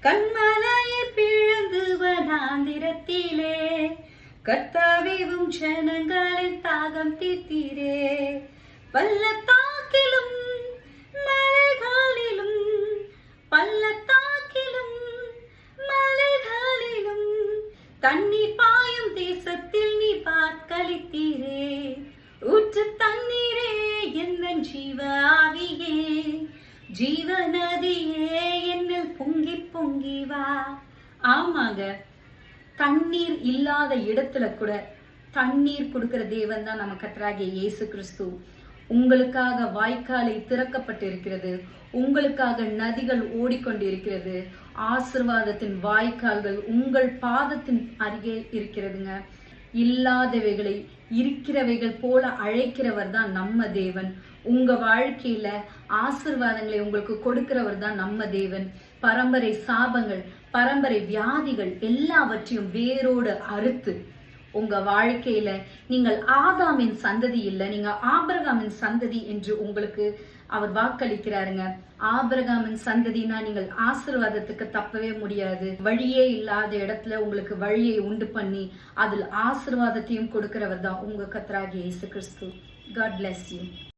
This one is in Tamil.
கண்மலையை பிழந்து வனாந்திரத்திலே கர்த்தாவேவும் ஜனங்களின் தாகம் தீர்த்தீரே. பள்ளத்தாக்கிலும் மலைகளிலும் பள்ளத்தாக்கிலும் மலைகளிலும் தண்ணீர் பாயும் தேசத்தில் நீ வாக்களித்தீரே. ஊற்று தண்ணீரே என்ன ஜீவ ஆவியே, ஜீவ நதியே என்னில் பொங்கி பொங்கி வா. ஆமாங்க, தண்ணீர் இல்லாத இடத்துல கூட தண்ணீர் கொடுக்கிற தேவன் தான் நம்ம கர்த்தராகிய இயேசு கிறிஸ்து. உங்களுக்காக வாய்க்காலை திறக்கப்பட்டிருக்கிறது, உங்களுக்காக நதிகள் ஓடிக்கொண்டிருக்கிறது, ஆசீர்வாதத்தின் வாய்க்கால்கள் உங்கள் பாதத்தின் அருகே இருக்கிறதுங்க. இல்லாதவைகளை இருக்கிறவைகள் போல அழைக்கிறவர் தான் நம்ம தேவன். உங்க வாழ்க்கையில ஆசீர்வாதங்களை உங்களுக்கு கொடுக்கிறவர் தான் நம்ம தேவன். பரம்பரை சாபங்கள், பரம்பரை வியாதிகள் எல்லாவற்றையும் வேரோடு அறுத்து உங்க வாழ்க்கையில நீங்கள் ஆதாமின் சந்ததி இல்லை, நீங்க ஆபிரகாமின் சந்ததி என்று உங்களுக்கு அவர் வாக்களிக்கிறாருங்க. ஆபிரகாமின் சந்ததினா நீங்கள் ஆசீர்வாதத்துக்கு தப்பவே முடியாது. வழியே இல்லாத இடத்துல உங்களுக்கு வழியை உண்டு பண்ணி அதில் ஆசீர்வாதத்தையும் கொடுக்கிறவர் தான் உங்க கர்த்தராகிய இயேசு கிறிஸ்து. God bless you.